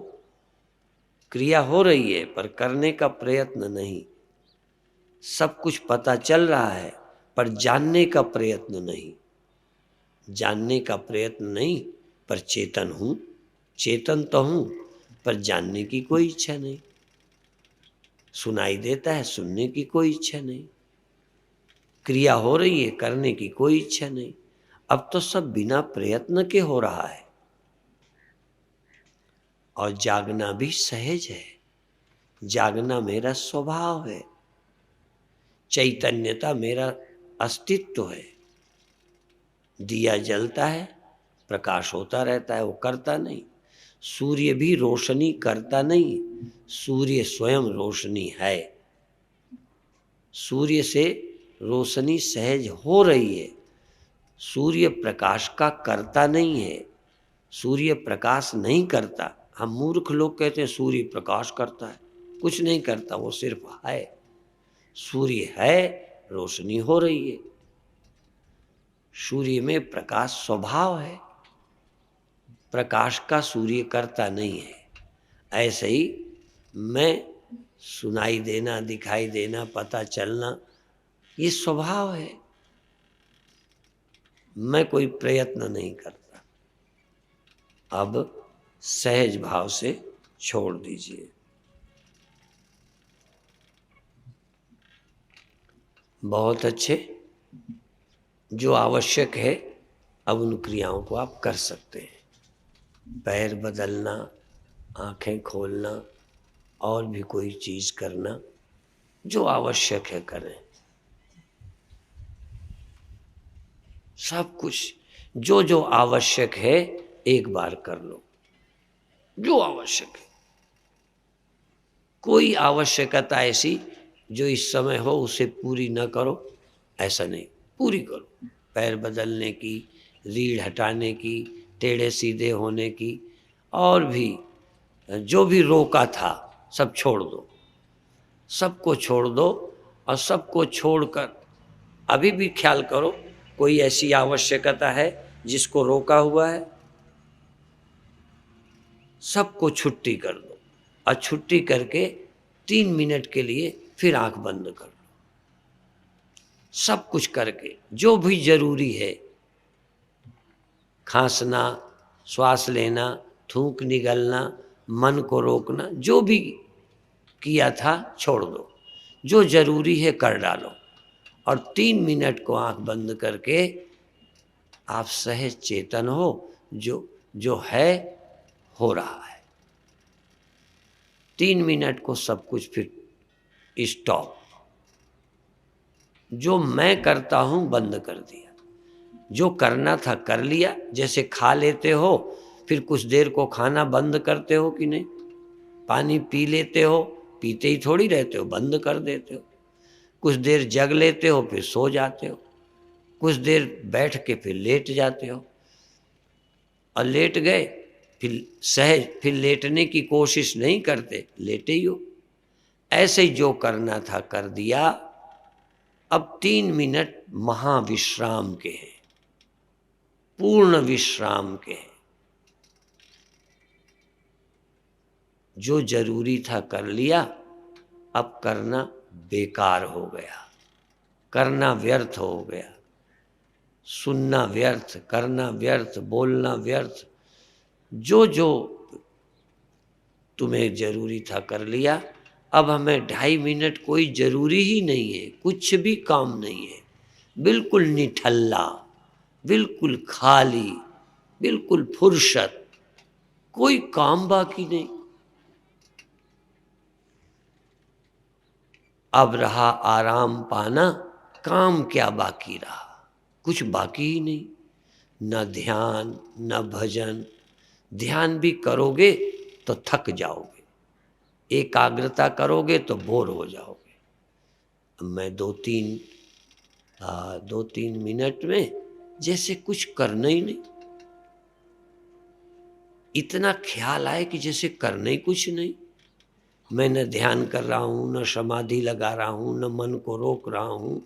क्रिया हो रही है पर करने का प्रयत्न नहीं। सब कुछ पता चल रहा है पर जानने का प्रयत्न नहीं। जानने का प्रयत्न नहीं, पर चेतन हूं। चेतन तो हूं, पर जानने की कोई इच्छा नहीं। सुनाई देता है, सुनने की कोई इच्छा नहीं। क्रिया हो रही है, करने की कोई इच्छा नहीं। अब तो सब बिना प्रयत्न के हो रहा है। और जागना भी सहज है। जागना मेरा स्वभाव है। चैतन्यता मेरा अस्तित्व है। दिया जलता है, प्रकाश होता रहता है, वो करता नहीं। सूर्य भी रोशनी करता नहीं, सूर्य स्वयं रोशनी है। सूर्य से रोशनी सहज हो रही है। सूर्य प्रकाश का करता नहीं है। सूर्य प्रकाश नहीं करता। हम मूर्ख लोग कहते हैं सूर्य प्रकाश करता है, कुछ नहीं करता, वो सिर्फ है। सूर्य है, रोशनी हो रही है। सूर्य में प्रकाश स्वभाव है, प्रकाश का सूर्य करता नहीं है। ऐसे ही मैं सुनाई देना, दिखाई देना, पता चलना, ये स्वभाव है। मैं कोई प्रयत्न नहीं करता। अब सहज भाव से छोड़ दीजिए। बहुत अच्छे। जो आवश्यक है अब उन क्रियाओं को आप कर सकते हैं। पैर बदलना, आंखें खोलना, और भी कोई चीज करना, जो आवश्यक है करें। सब कुछ जो जो आवश्यक है एक बार कर लो, जो आवश्यक है। कोई आवश्यकता ऐसी जो इस समय हो उसे पूरी न करो, ऐसा नहीं, पूरी करो। पैर बदलने की, रीढ़ हटाने की, टेढ़े सीधे होने की, और भी जो भी रोका था सब छोड़ दो। सबको छोड़ दो। और सबको छोड़कर अभी भी ख्याल करो कोई ऐसी आवश्यकता है जिसको रोका हुआ है। सबको छुट्टी कर दो और छुट्टी करके 3 मिनट के लिए फिर आंख बंद कर लो। सब कुछ करके जो भी जरूरी है, खांसना, श्वास लेना, थूक निगलना, मन को रोकना, जो भी किया था छोड़ दो, जो जरूरी है कर डालो। और 3 मिनट को आंख बंद करके आप सहज चेतन हो, जो जो है हो रहा है। 3 मिनट को सब कुछ फिर स्टॉप। जो मैं करता हूं बंद कर दिया, जो करना था कर लिया। जैसे खा लेते हो, फिर कुछ देर को खाना बंद करते हो कि नहीं? पानी पी लेते हो, पीते ही थोड़ी रहते हो, बंद कर देते हो। कुछ देर जग लेते हो, फिर सो जाते हो। कुछ देर बैठ के फिर लेट जाते हो, और लेट गए फिर सहज, फिर लेटने की कोशिश नहीं करते, लेटे ही हो। ऐसे ही जो करना था कर दिया। अब 3 मिनट महाविश्राम के हैं, पूर्ण विश्राम के हैं। जो जरूरी था कर लिया, अब करना बेकार हो गया, करना व्यर्थ हो गया, सुनना व्यर्थ, करना व्यर्थ, बोलना व्यर्थ। जो जो तुम्हें जरूरी था कर लिया। अब हमें 2.5 मिनट कोई जरूरी ही नहीं है, कुछ भी काम नहीं है, बिल्कुल निठल्ला, बिल्कुल खाली, बिल्कुल फुर्सत, कोई काम बाकी नहीं। अब रहा आराम पाना, काम क्या बाकी रहा? कुछ बाकी ही नहीं। न ध्यान, न भजन। ध्यान भी करोगे तो थक जाओगे, एकाग्रता करोगे तो बोर हो जाओगे। मैं 2-3 मिनट में जैसे कुछ करना ही नहीं, इतना ख्याल आए कि जैसे करना ही कुछ नहीं। मैं न ध्यान कर रहा हूँ, न समाधि लगा रहा हूँ, न मन को रोक रहा हूँ,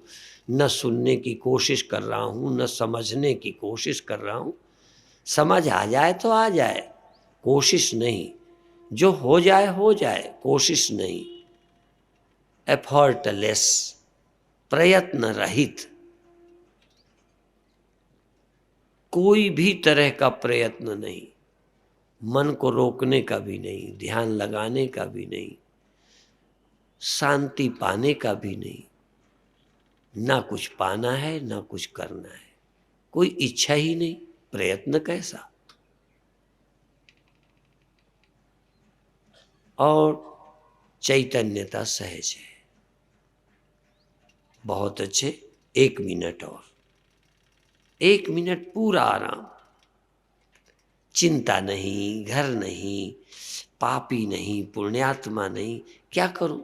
न सुनने की कोशिश कर रहा हूँ, न समझने की कोशिश कर रहा हूँ। समझ आ जाए तो आ जाए, कोशिश नहीं। जो हो जाए, कोशिश नहीं। एफर्टलेस, प्रयत्न रहित, कोई भी तरह का प्रयत्न नहीं। मन को रोकने का भी नहीं, ध्यान लगाने का भी नहीं, शांति पाने का भी नहीं। ना कुछ पाना है, ना कुछ करना है, कोई इच्छा ही नहीं, प्रयत्न कैसा? और चैतन्यता सहज है। बहुत अच्छे। 1 मिनट और, 1 मिनट पूरा आराम। चिंता नहीं, घर नहीं, पापी नहीं, पुण्यात्मा नहीं। क्या करूं?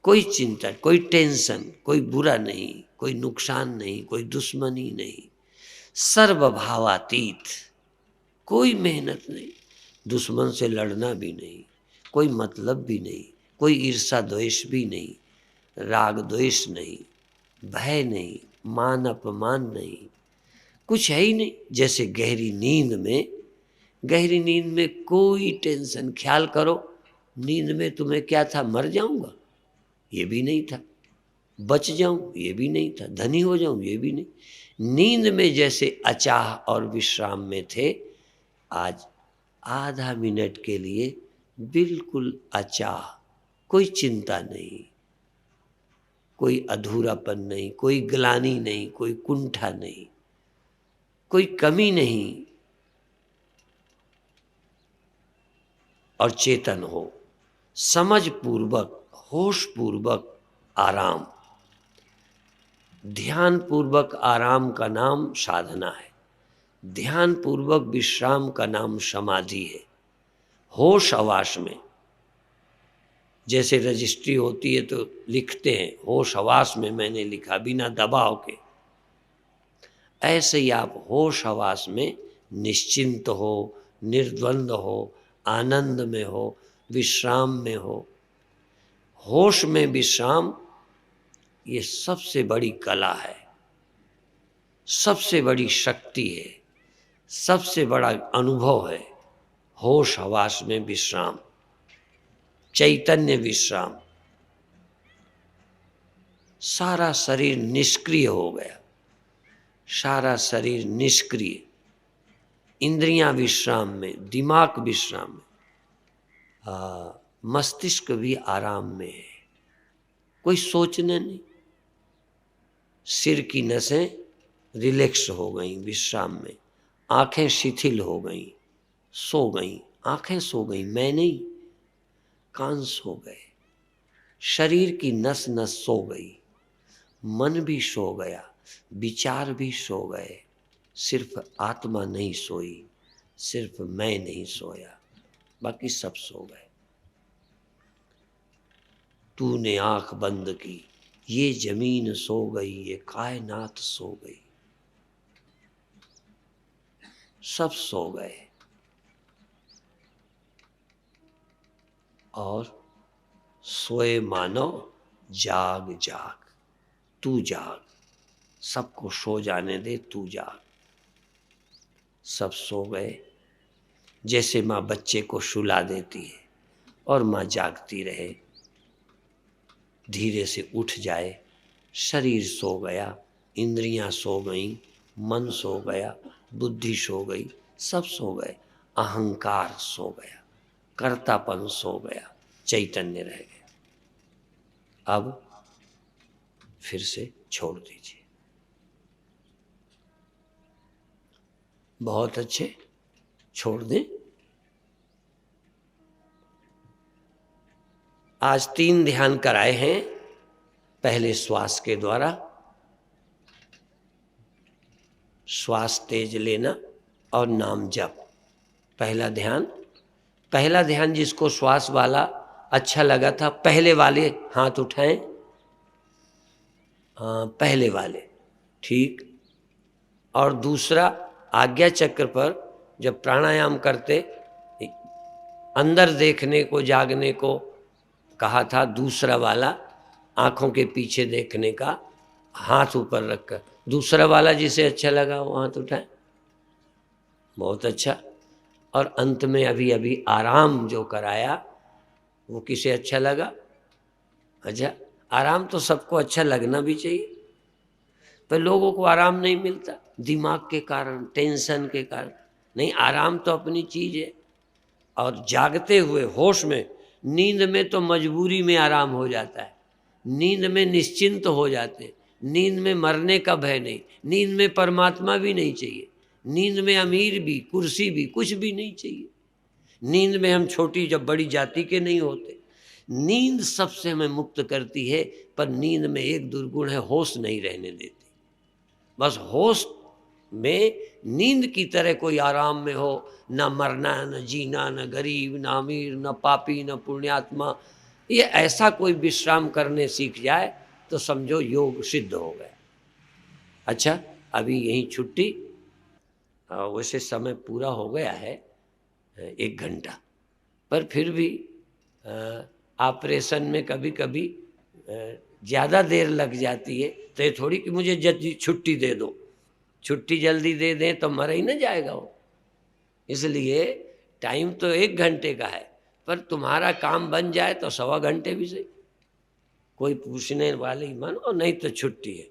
कोई चिंता, कोई टेंशन, कोई बुरा नहीं, कोई नुकसान नहीं, कोई दुश्मनी नहीं, सर्वभावातीत। कोई मेहनत नहीं, दुश्मन से लड़ना भी नहीं, कोई मतलब भी नहीं, कोई ईर्षा द्वेष भी नहीं, राग द्वेष नहीं, भय नहीं, मान अपमान नहीं, कुछ है ही नहीं। जैसे गहरी नींद में, गहरी नींद में कोई टेंशन। ख्याल करो, नींद में तुम्हें क्या था? मर जाऊंगा, ये भी नहीं था। बच जाऊं, ये भी नहीं था। धनी हो जाऊं, ये भी नहीं। नींद में जैसे अचाह और विश्राम में थे, आज आधा मिनट के लिए बिल्कुल अचाह, कोई चिंता नहीं, कोई अधूरापन नहीं, कोई ग्लानि नहीं, कोई कुंठा नहीं, कोई कमी नहीं, और चेतन हो, समझ पूर्वक, होश पूर्वक आराम। ध्यान पूर्वक आराम का नाम साधना है, ध्यान पूर्वक विश्राम का नाम समाधि है। होश हवास में जैसे रजिस्ट्री होती है तो लिखते हैं, होश हवास में मैंने लिखा, बिना दबाव के। ऐसे ही आप होश हवास में निश्चिंत हो, निर्द्वंद हो, आनंद में हो, विश्राम में हो। होश में विश्राम, ये सबसे बड़ी कला है, सबसे बड़ी शक्ति है, सबसे बड़ा अनुभव है। होश हवास में विश्राम, चैतन्य विश्राम। सारा शरीर निष्क्रिय हो गया, सारा शरीर निष्क्रिय, इंद्रियां विश्राम में, दिमाग विश्राम में, मस्तिष्क भी आराम में है, कोई सोचने नहीं। सिर की नसें रिलैक्स हो गई विश्राम में, आंखें शिथिल हो गई, सो गई, आंखें सो गई, मैं नहीं, कान सो गए, शरीर की नस नस सो गई, मन भी सो गया, विचार भी सो गए, सिर्फ आत्मा नहीं सोई, सिर्फ मैं नहीं सोया, बाकी सब सो गए। तूने आंख बंद की, ये जमीन सो गई, ये कायनात सो गई, सब सो गए। और सोए मानो जाग जाग, तू जाग, सबको सो जाने दे, तू जाग। सब सो गए, जैसे माँ बच्चे को सुला देती है और माँ जागती रहे, धीरे से उठ जाए। शरीर सो गया, इंद्रियां सो गईं, मन सो गया, बुद्धि सो गई, सब सो गए, अहंकार सो गया, कर्तापन सो गया, चैतन्य रह गया। अब फिर से छोड़ दीजिए। बहुत अच्छे, छोड़ दें। आज 3 ध्यान कराए हैं। पहले श्वास के द्वारा, श्वास तेज लेना और नाम जप, पहला ध्यान जिसको श्वास वाला अच्छा लगा था, पहले वाले हाथ उठाएं। हाँ, पहले वाले, ठीक। और दूसरा, आज्ञा चक्र पर जब प्राणायाम करते, अंदर देखने को, जागने को कहा था, दूसरा वाला आंखों के पीछे देखने का, हाथ ऊपर रखकर, दूसरा वाला जिसे अच्छा लगा वो हाथ उठाए। बहुत अच्छा। और अंत में अभी अभी आराम जो कराया वो किसे अच्छा लगा? अच्छा, आराम तो सबको अच्छा लगना भी चाहिए, पर लोगों को आराम नहीं मिलता, दिमाग के कारण, टेंशन के कारण। नहीं, आराम तो अपनी चीज है। और जागते हुए होश में, नींद में तो मजबूरी में आराम हो जाता है, नींद में निश्चिंत हो जाते, नींद में मरने का भय नहीं, नींद में परमात्मा भी नहीं चाहिए, नींद में अमीर भी, कुर्सी भी, कुछ भी नहीं चाहिए। नींद में हम छोटी जब बड़ी जाति के नहीं होते। नींद सबसे हमें मुक्त करती है, पर नींद में एक दुर्गुण है, होश नहीं रहने देती। बस होश में नींद की तरह कोई आराम में हो, न मरना, न जीना, न गरीब, न अमीर, न पापी, न पुण्यात्मा, ये ऐसा कोई विश्राम करने सीख जाए तो समझो योग सिद्ध हो गया। अच्छा, अभी यहीं छुट्टी। वैसे समय पूरा हो गया है, 1 घंटा, पर फिर भी ऑपरेशन में कभी कभी ज़्यादा देर लग जाती है, तो ये थोड़ी कि मुझे जल्दी छुट्टी दे दो, छुट्टी जल्दी दे दें तो मर ही ना जाएगा वो। इसलिए टाइम तो 1 घंटे का है, पर तुम्हारा काम बन जाए तो 1.25 घंटे भी सही, कोई पूछने वाले ही मानो, नहीं तो छुट्टी है।